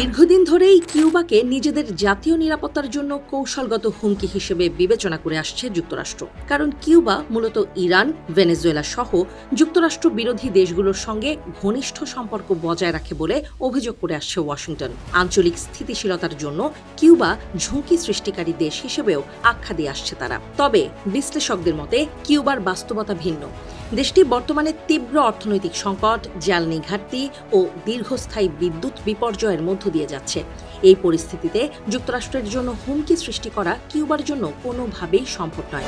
দীর্ঘদিন ধরেই কিউবাকে নিজেদের জাতীয় নিরাপত্তার জন্য কৌশলগত হুমকি হিসেবে বিবেচনা করে আসছে যুক্তরাষ্ট্র। কারণ কিউবা মূলত ইরান, ভেনেজুয়েলা সহ যুক্তরাষ্ট্র বিরোধী দেশগুলোর সঙ্গে ঘনিষ্ঠ সম্পর্ক বজায় রাখে বলে অভিযোগ করে আসছে ওয়াশিংটন। আঞ্চলিক স্থিতিশীলতার জন্য কিউবা ঝুঁকি সৃষ্টিকারী দেশ হিসেবেও আখ্যা দিয়ে আসছে তারা। তবে বিশ্লেষকদের মতে কিউবার বাস্তবতা ভিন্ন। দেশটি বর্তমানে তীব্র অর্থনৈতিক সংকট, জ্বালানি ঘাটতি ও দীর্ঘস্থায়ী বিদ্যুৎ বিপর্যয়ের মধ্য দিয়ে যাচ্ছে। এই পরিস্থিতিতে যুক্তরাষ্ট্রের জন্য হুমকি সৃষ্টি করা কিউবার জন্য কোনোভাবেই সম্ভব নয়।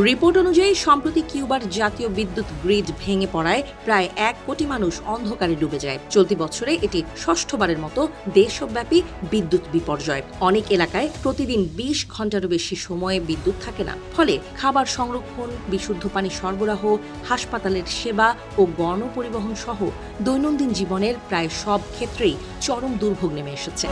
রিপোর্ট অনুযায়ী সম্প্রতি কিউবার জাতীয় বিদ্যুৎ গ্রিড ভেঙে পড়ায় প্রায় 1 কোটি মানুষ অন্ধকারে ডুবে যায়। চলতি বছরে এটি ষষ্ঠবারের মতো দেশব্যাপী বিদ্যুৎ বিপর্যয়। অনেক এলাকায় প্রতিদিন 20 ঘন্টারও বেশি সময়ে বিদ্যুৎ থাকে না। ফলে খাবার সংরক্ষণ, বিশুদ্ধ পানি সরবরাহ, হাসপাতালের সেবা ও গণপরিবহন সহ দৈনন্দিন জীবনের প্রায় সব ক্ষেত্রেই চরম দুর্ভোগ নেমে এসেছে।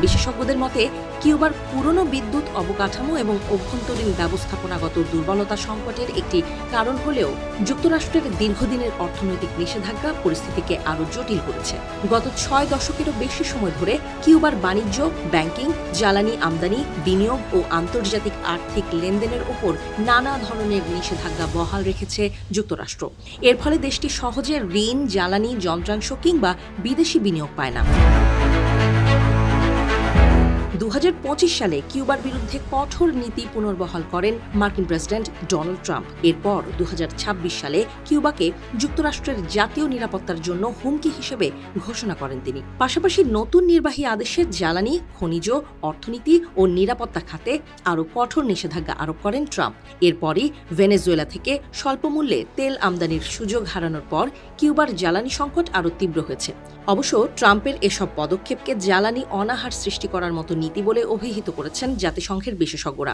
বিশেষজ্ঞদের মতে কিউবার পুরনো বিদ্যুৎ অবকাঠামো এবং অভ্যন্তরীণ ব্যবস্থাপনাগত দুর্বলতা সংকটের একটি কারণ হলেও যুক্তরাষ্ট্রের দীর্ঘদিনের অর্থনৈতিক নিষেধাজ্ঞা পরিস্থিতিকে আরও জটিল করেছে। গত 6 দশকেরও বেশি সময় ধরে কিউবার বাণিজ্য, ব্যাংকিং, জ্বালানি আমদানি, বিনিয়োগ ও আন্তর্জাতিক আর্থিক লেনদেনের ওপর নানা ধরনের নিষেধাজ্ঞা বহাল রেখেছে যুক্তরাষ্ট্র। এর ফলে দেশটি সহজে ঋণ, জ্বালানি, যন্ত্রাংশ কিংবা বিদেশি বিনিয়োগ পায় না। 2025 সালে কিউবার বিরুদ্ধে কঠোর নীতি পুনর্বহাল করেন মার্কিন প্রেসিডেন্ট ডোনাল্ড ট্রাম্প। এরপর 2026 সালে কিউবাকে যুক্তরাষ্ট্রের জাতীয় নিরাপত্তার জন্য হুমকি হিসেবে ঘোষণা করেন তিনি। পাশাপাশি নতুন নির্বাহী আদেশে জ্বালানি, খনিজ, অর্থনীতি ও নিরাপত্তা খাতে আরও কঠোর নিষেধাজ্ঞা আরোপ করেন ট্রাম্প। এরপরই ভেনেজুয়েলা থেকে স্বল্পমূল্যে তেল আমদানির সুযোগ হারানোর পর কিউবার জ্বালানি সংকট আরও তীব্র হয়েছে। অবশ্য ট্রাম্পের এসব পদক্ষেপকে জ্বালানি অনাহার সৃষ্টি করার মতো নীতি বলে অভিহিত করেছেন জাতিসংঘের বিশেষজ্ঞরা।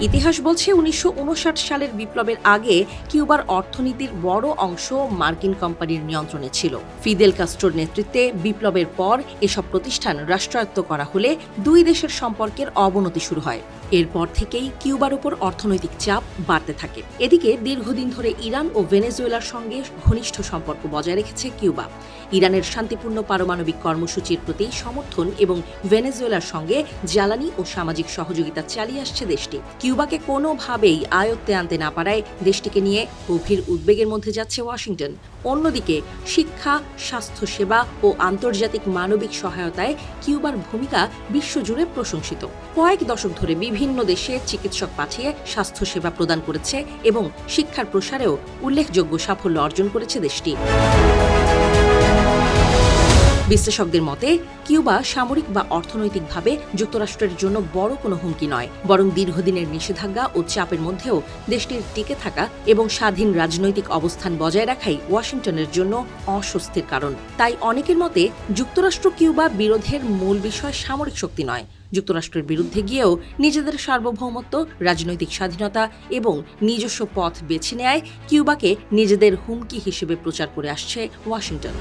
ইতিহাস বলছে 1959 সালের বিপ্লবের আগে কিউবার অর্থনীতির বড় অংশ মার্কিন কোম্পানির নিয়ন্ত্রণে ছিল। ফিদেল কাস্ট্রোর নেতৃত্বে বিপ্লবের পর এসব প্রতিষ্ঠান রাষ্ট্রায়ত্ত করা হলে দুই দেশের সম্পর্কের অবনতি শুরু হয়। এরপর থেকেই কিউবার উপর অর্থনৈতিক চাপ বাড়তে থাকে। এদিকে দীর্ঘদিন ধরে ইরান ও ভেনেজুয়েলার সঙ্গে ঘনিষ্ঠ সম্পর্ক বজায় রেখেছে কিউবা। ইরানের শান্তিপূর্ণ পারমাণবিক কর্মসূচির প্রতি সমর্থন এবং ভেনেজুয়েলার সঙ্গে জ্বালানি ও সামাজিক সহযোগিতা চালিয়ে আসছে দেশটি। কিউবাকে কোনোভাবেই আয়ত্তে আনতে না পারায় দেশটিকে নিয়ে গভীর উদ্বেগের মধ্যে যাচ্ছে ওয়াশিংটন। অন্যদিকে শিক্ষা, স্বাস্থ্যসেবা ও আন্তর্জাতিক মানবিক সহায়তায় কিউবার ভূমিকা বিশ্বজুড়ে প্রশংসিত। কয়েক দশক ধরে বিভিন্ন দেশে চিকিৎসক পাঠিয়ে স্বাস্থ্যসেবা প্রদান করেছে এবং শিক্ষার প্রসারেও উল্লেখযোগ্য সাফল্য অর্জন করেছে দেশটি। বিশ্লেষকদের মতে কিউবা সামরিক বা অর্থনৈতিকভাবে যুক্তরাষ্ট্রের জন্য বড় কোনো হুমকি নয়, বরং দীর্ঘদিনের নিষেধাজ্ঞা ও চাপের মধ্যেও দেশটির টিকে থাকা এবং স্বাধীন রাজনৈতিক অবস্থান বজায় রাখাই ওয়াশিংটনের জন্য অস্বস্তির কারণ। তাই অনেকের মতে যুক্তরাষ্ট্র কিউবা বিরোধের মূল বিষয় সামরিক শক্তি নয়, যুক্তরাষ্ট্রের বিরুদ্ধে গিয়েও নিজেদের সার্বভৌমত্ব, রাজনৈতিক স্বাধীনতা এবং নিজস্ব পথ বেছে নেয় কিউবাকে নিজেদের হুমকি হিসেবে প্রচার করে আসছে ওয়াশিংটন।